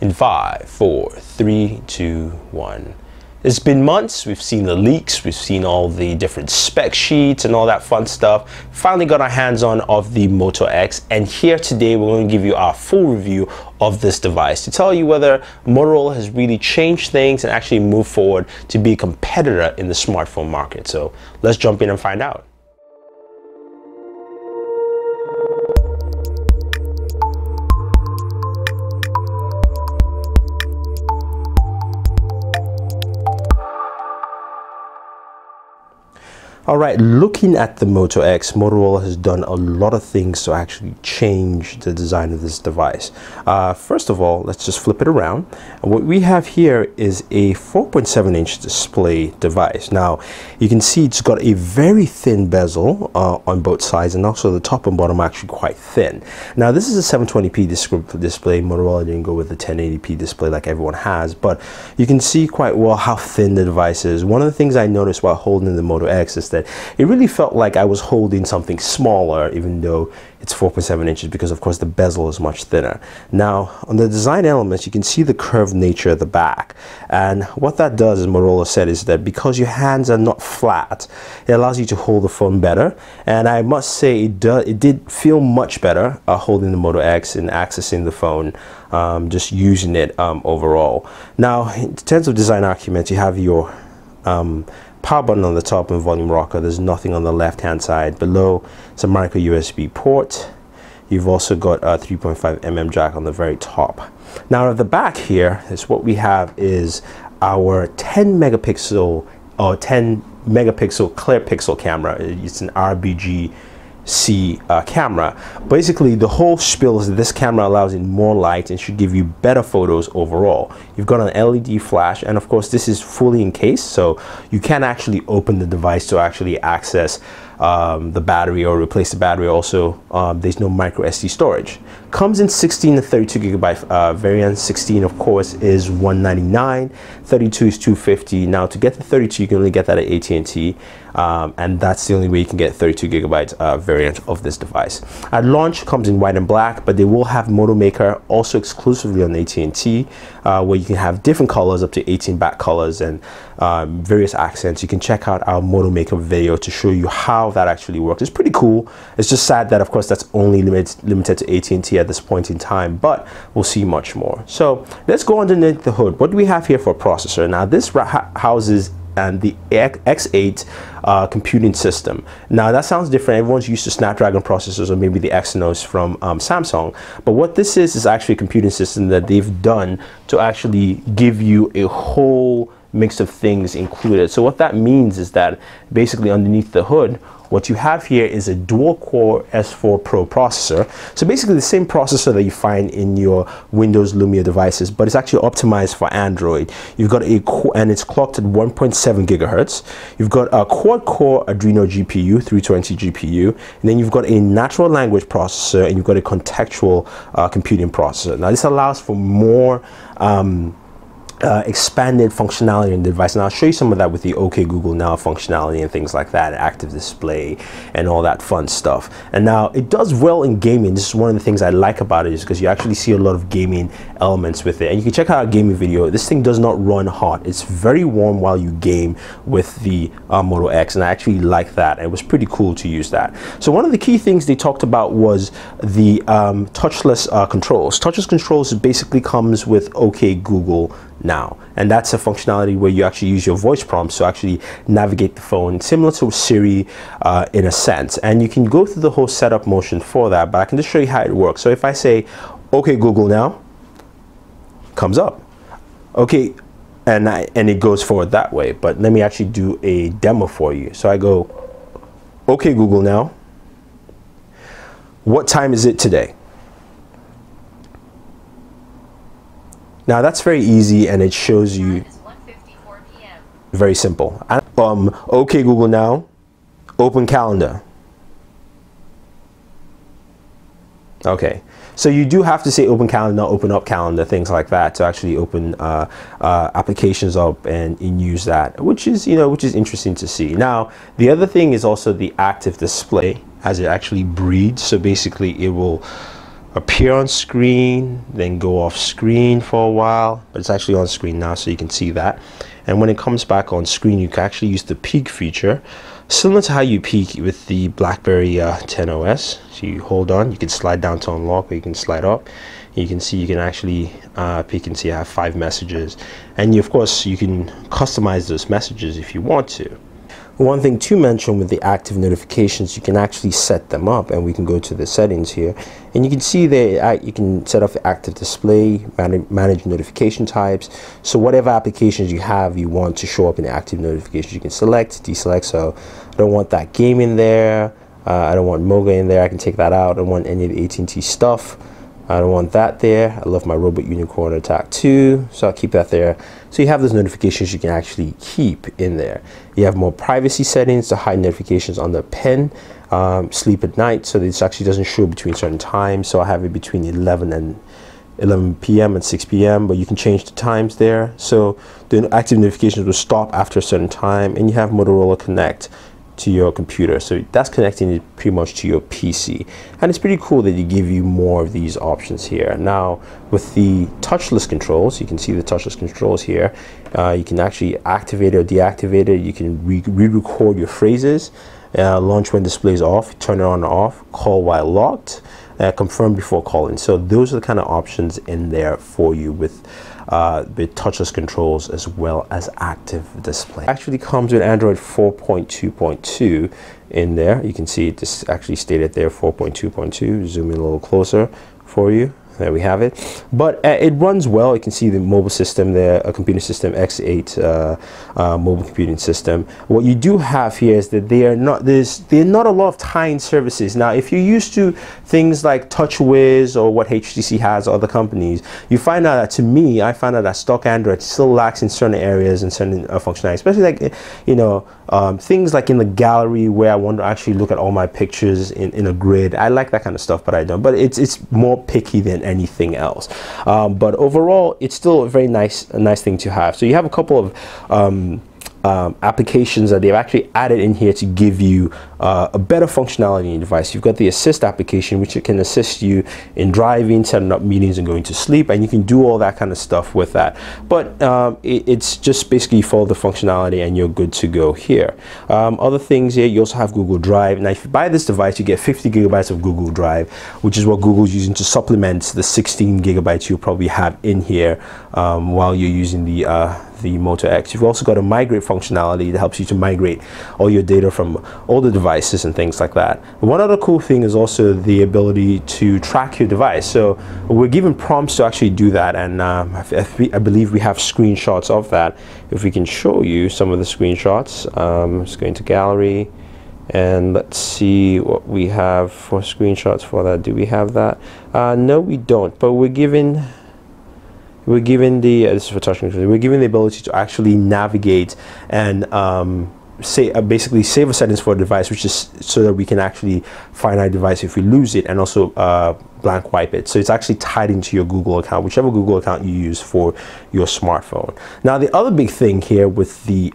In 5, 4, 3, 2, 1. It's been months, we've seen the leaks, we've seen all the different spec sheets and all that fun stuff. Finally got our hands on of the Moto X, and here today we're going to give you our full review of this device to tell you whether Motorola has really changed things and actually moved forward to be a competitor in the smartphone market. So let's jump in and find out. Alright, looking at the Moto X, Motorola has done a lot of things to actually change the design of this device. First of all, let's just flip it around. And what we have here is a 4.7-inch display device. Now, you can see it's got a very thin bezel on both sides, and also the top and bottom are actually quite thin. Now, this is a 720p display. Motorola didn't go with the 1080p display like everyone has, but you can see quite well how thin the device is. One of the things I noticed while holding the Moto X is that it really felt like I was holding something smaller, even though it's 4.7 inches, because of course the bezel is much thinner. Now, on the design elements, you can see the curved nature at the back, and what that does, as Motorola said, is that because your hands are not flat, it allows you to hold the phone better. And I must say it did feel much better holding the Moto X and accessing the phone, just using it overall. Now, in terms of design arguments, you have your power button on the top and volume rocker. There's nothing on the left hand side. Below, it's a micro USB port. You've also got a 3.5mm jack on the very top. Now at the back here is what we have is our 10 megapixel clear pixel camera. It's an RCG camera. Basically, the whole spiel is that this camera allows in more light and should give you better photos overall. You've got an LED flash, and of course this is fully encased, so you can actually open the device to actually access the battery or replace the battery. Also, there's no Microsd storage. Comes in 16 and 32 gigabyte variant. 16 of course is $199, 32 is $250. Now to get the 32, you can only get that at AT&T, and that's the only way you can get 32 gigabyte variant of this device. At launch, comes in white and black, but they will have Moto Maker also exclusively on AT&T, where you can have different colors, up to 18 back colors, and various accents. You can check out our Moto Maker video to show you how that actually works. It's pretty cool. It's just sad that of course that's only limited to AT&T at this point in time, but we'll see much more. So let's go underneath the hood. What do we have here for a processor? Now this houses the X8 computing system. Now that sounds different. Everyone's used to Snapdragon processors or maybe the Adreno from Samsung, but what this is actually a computing system that they've done to actually give you a whole mix of things included. So what that means is that basically underneath the hood, what you have here is a dual-core S4 Pro processor. So basically the same processor that you find in your Windows Lumia devices, but it's actually optimized for Android. You've got and it's clocked at 1.7 gigahertz. You've got a quad-core Adreno GPU, 320 GPU, and then you've got a natural language processor, and you've got a contextual computing processor. Now this allows for more expanded functionality in the device, and I'll show you some of that with the OK Google Now functionality and things like that, active display and all that fun stuff. And now it does well in gaming. This is one of the things I like about it, is because you actually see a lot of gaming elements with it, and you can check out our gaming video. This thing does not run hot. It's very warm while you game with the Moto X, and I actually like that. It was pretty cool to use that. So one of the key things they talked about was the touchless controls. Touchless controls basically comes with OK Google Now, and that's a functionality where you actually use your voice prompts to actually navigate the phone, similar to Siri in a sense. And you can go through the whole setup motion for that, but I can just show you how it works. So if I say OK Google Now, comes up. Okay, and it goes forward that way. But let me actually do a demo for you. So I go OK Google Now, what time is it today? Now that's very easy, and it shows you very simple. OK Google Now, open calendar. Okay, so you do have to say open calendar, open up calendar, things like that, to actually open applications up and use that, which is interesting to see. Now the other thing is also the active display as it actually breathes. So basically it will appear on screen, then go off screen for a while, but it's actually on screen now, so you can see that. And when it comes back on screen, you can actually use the peek feature, similar to how you peek with the BlackBerry 10 OS. So you hold on, you can slide down to unlock, or you can slide up. You can see you can actually peek and see I have 5 messages, and of course you can customize those messages if you want to. One thing to mention with the active notifications, you can actually set them up, and we can go to the settings here, and you can see that you can set up the active display, manage notification types. So whatever applications you have you want to show up in the active notifications, you can select, deselect. So I don't want that game in there, I don't want Moga in there, I can take that out. I don't want any of the AT&T stuff, I don't want that there. I love my Robot Unicorn Attack 2, so I'll keep that there. So you have those notifications you can actually keep in there. You have more privacy settings to hide notifications on the pen, sleep at night, so this actually doesn't show between certain times. So I have it between 11 p.m. and 6 p.m., but you can change the times there. So the active notifications will stop after a certain time, and you have Motorola Connect to your computer, so that's connecting it pretty much to your PC, and it's pretty cool that you give you more of these options here. Now with the touchless controls, you can see the touchless controls here. You can actually activate it or deactivate it. You can re-record your phrases, launch when display is off, turn it on or off, call while locked, confirm before calling. So those are the kind of options in there for you with touchless controls as well as active display. It actually comes with Android 4.2.2 in there. You can see it just actually stated there 4.2.2. Zoom in a little closer for you. There we have it. But it runs well. You can see the mobile system there, a computer system, X8 mobile computing system. What you do have here is that there are not a lot of tie-in services. Now, if you're used to things like TouchWiz or what HTC has, or other companies, you find out that, to me, I find out that stock Android still lacks in certain areas and certain functionality, especially like, you know, things like in the gallery where I want to actually look at all my pictures in a grid. I like that kind of stuff, but I don't. But it's more picky than anything else. But overall, it's still a very nice thing to have. So you have a couple of applications that they've actually added in here to give you a better functionality in your device. You've got the assist application, which can assist you in driving, setting up meetings, and going to sleep, and you can do all that kind of stuff with that. But it's just basically follow the functionality and you're good to go here. Other things here, you also have Google Drive. Now if you buy this device, you get 50 gigabytes of Google Drive, which is what Google's using to supplement the 16 gigabytes you'll probably have in here while you're using the Moto X. You've also got a migrate functionality that helps you to migrate all your data from older devices and things like that. One other cool thing is also the ability to track your device. So we're given prompts to actually do that, and I believe we have screenshots of that. If we can show you some of the screenshots, let's go into gallery and let's see what we have for screenshots for that. Do we have that? No, we don't, but we're given the this is for touch control. We're given the ability to actually navigate and basically save a settings for a device, which is so that we can actually find our device if we lose it, and also blank wipe it. So it's actually tied into your Google account, whichever Google account you use for your smartphone. Now the other big thing here with the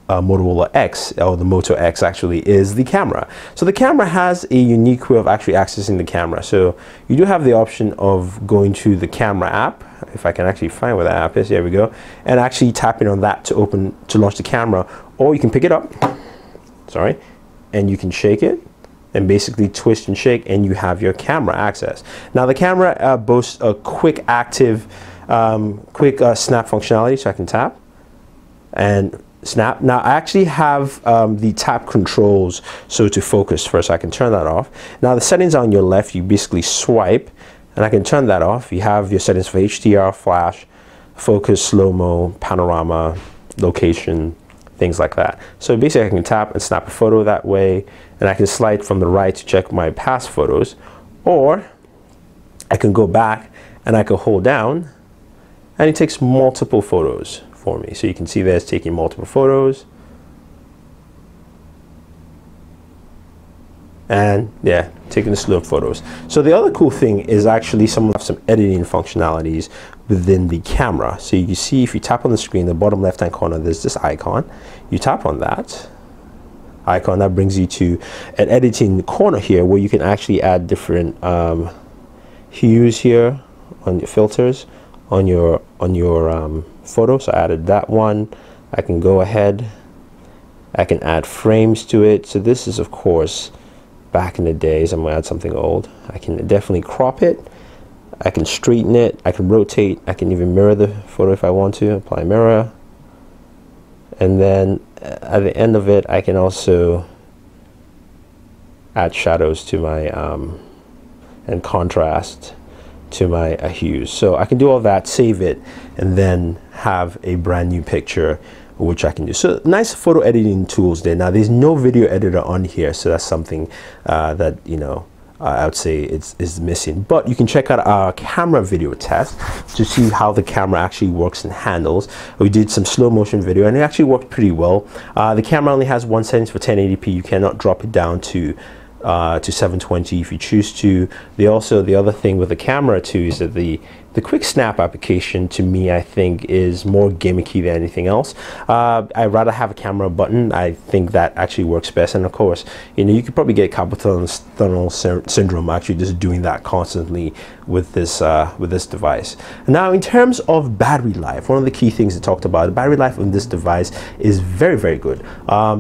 Motorola X, or the Moto X actually, is the camera. So the camera has a unique way of actually accessing the camera. So you do have the option of going to the camera app, if I can actually find where that app is, there we go, and actually tapping on that to launch the camera, or you can pick it up, sorry, and you can shake it and basically twist and shake, and you have your camera access. Now the camera boasts a quick active snap functionality, so I can tap and snap. Now I actually have the tap controls, so to focus first, I can turn that off. Now the settings on your left, you basically swipe and I can turn that off. You have your settings for HDR, flash, focus, slow-mo, panorama, location, things like that. So basically I can tap and snap a photo that way, and I can slide from the right to check my past photos, or I can go back and I can hold down and it takes multiple photos for me. So you can see that it's taking multiple photos, and yeah, taking the slow photos. So the other cool thing is actually some editing functionalities within the camera. So you see, if you tap on the screen, the bottom left hand corner, there's this icon. You tap on that icon, that brings you to an editing corner here where you can actually add different hues here on your filters on your photo. So I added that one. I can go ahead, I can add frames to it. So this is, of course, back in the days. I'm gonna add something old. I can definitely crop it, I can straighten it, I can rotate, I can even mirror the photo if I want to. Apply mirror, and then at the end of it I can also add shadows to my and contrast to my hues. So I can do all that, save it, and then have a brand new picture, which I can do. So nice photo editing tools there. Now there's no video editor on here, so that's something that, you know, I would say is missing. But you can check out our camera video test to see how the camera actually works and handles. We did some slow motion video and it actually worked pretty well. The camera only has one settings for 1080p. You cannot drop it down to 720 if you choose to. The other thing with the camera too is that the quick snap application, to me, I think is more gimmicky than anything else. I'd rather have a camera button. I think that actually works best. And of course, you know, you could probably get carpal tunnel syndrome actually just doing that constantly with this device. Now, in terms of battery life, one of the key things I talked about, the battery life on this device is very, very good.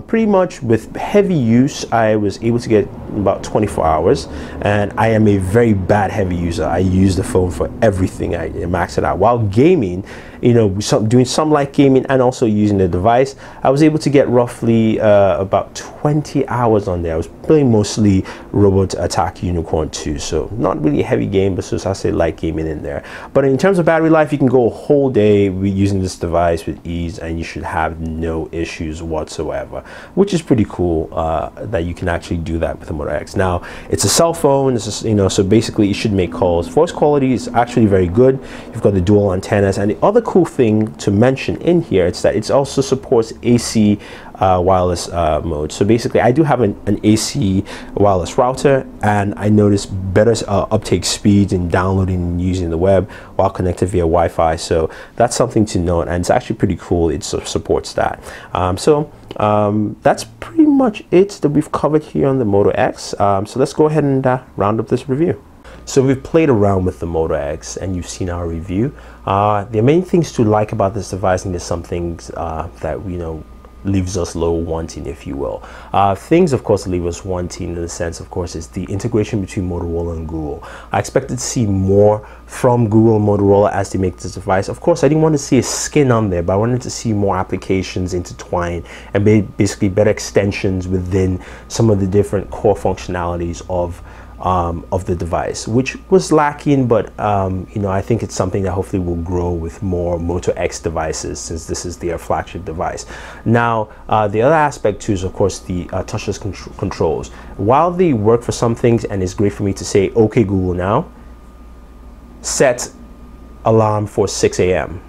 Pretty much with heavy use, I was able to get about 24 hours, and I am a very bad heavy user. I use the phone for everything. I max it out. While gaming, you know, doing some light gaming and also using the device, I was able to get roughly about 20 hours on there. I was playing mostly Robot Attack Unicorn 2, so not really a heavy game, but so I say light gaming in there. But in terms of battery life, you can go a whole day using this device with ease, and you should have no issues whatsoever, which is pretty cool that you can actually do that with the Moto X. Now, it's a cell phone, it's just, you know, so basically it should make calls. Voice quality is actually very good. You've got the dual antennas, and the other cool thing to mention in here is that it also supports AC wireless mode. So basically I do have an AC wireless router, and I noticed better uptake speeds in downloading and using the web while connected via Wi-Fi. So that's something to note, and it's actually pretty cool. It supports that. That's pretty much it that we've covered here on the Moto X. So let's go ahead and round up this review. So we've played around with the Moto X and you've seen our review. There are many things to like about this device, and there's some things that, you know, leaves us low wanting, if you will. Things, of course, leave us wanting in the sense, of course, is the integration between Motorola and Google. I expected to see more from Google and Motorola as they make this device. Of course, I didn't want to see a skin on there, but I wanted to see more applications intertwined and basically better extensions within some of the different core functionalities of the device, which was lacking, but you know, I think it's something that hopefully will grow with more Moto X devices, since this is their flagship device. Now, the other aspect too is, of course, the touchless controls. While they work for some things, and it's great for me to say, okay Google, now set alarm for 6 a.m.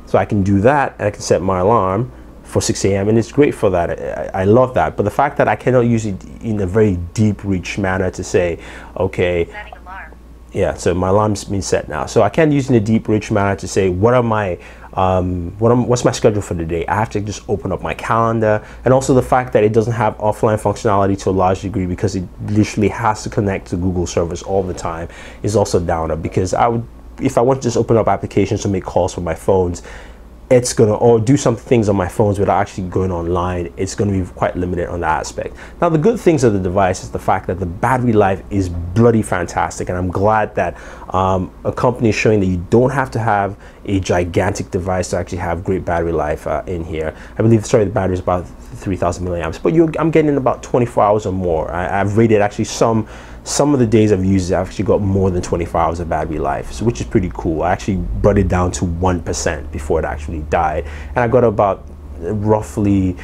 So I can do that, and I can set my alarm for 6 a.m. and it's great for that. I love that. But the fact that I cannot use it in a very deep reach manner to say, okay, setting alarm. Yeah, so my alarm's been set now. So I can't use it in a deep reach manner to say what are my what's my schedule for the day. I have to just open up my calendar, and also the fact that it doesn't have offline functionality to a large degree because it literally has to connect to Google servers all the time is also downer, because if I want to just open up applications to make calls from my phones, it's gonna, or do some things on my phones without actually going online, it's gonna be quite limited on that aspect. Now, the good things of the device is the fact that the battery life is bloody fantastic, and I'm glad that a company is showing that you don't have to have a gigantic device to actually have great battery life in here. I believe the battery is about 3,000 milliamps, but I'm getting about 24 hours or more. I've rated actually some of the days I've used it, I've actually got more than 24 hours of battery life, so, which is pretty cool. I actually brought it down to 1% before it actually died, and I got about roughly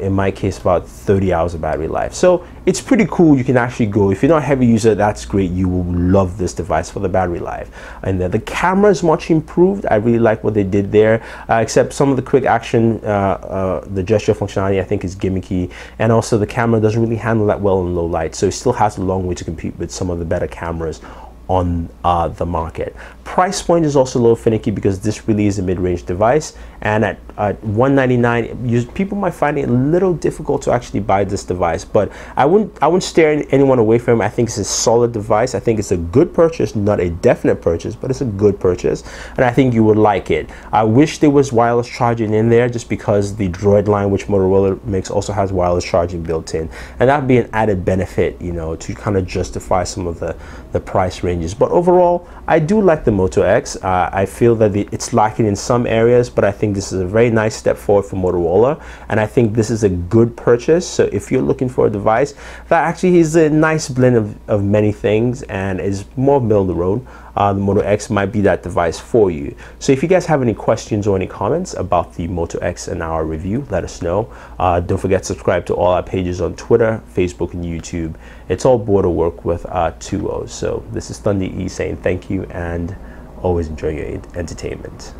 in my case about 30 hours of battery life. So it's pretty cool. You can actually go, if you're not a heavy user, that's great. You will love this device for the battery life. And the camera is much improved. I really like what they did there, except some of the quick action, the gesture functionality I think is gimmicky, and also the camera doesn't really handle that well in low light, so it still has a long way to compete with some of the better cameras on the market. Price point is also a little finicky because this really is a mid-range device, and at at $199. People might find it a little difficult to actually buy this device, but I wouldn't steer anyone away from it. I think it's a solid device. I think it's a good purchase, not a definite purchase, but it's a good purchase, and I think you would like it. I wish there was wireless charging in there, just because the Droid line, which Motorola makes, also has wireless charging built in, and that'd be an added benefit, you know, to kind of justify some of the price ranges. But overall, I do like the Moto X. I feel that it's lacking in some areas, but I think this is a very nice step forward for Motorola, and I think this is a good purchase. So if you're looking for a device that actually is a nice blend of many things and is more middle of the road, the Moto X might be that device for you. So if you guys have any questions or any comments about the Moto X and our review, let us know. Don't forget to subscribe to all our pages on Twitter, Facebook, and YouTube. It's all Booredatwork with 2 O's. So this is Thunder E saying thank you, and always enjoy your entertainment.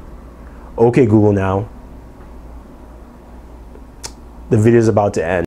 Okay, Google now. The video is about to end.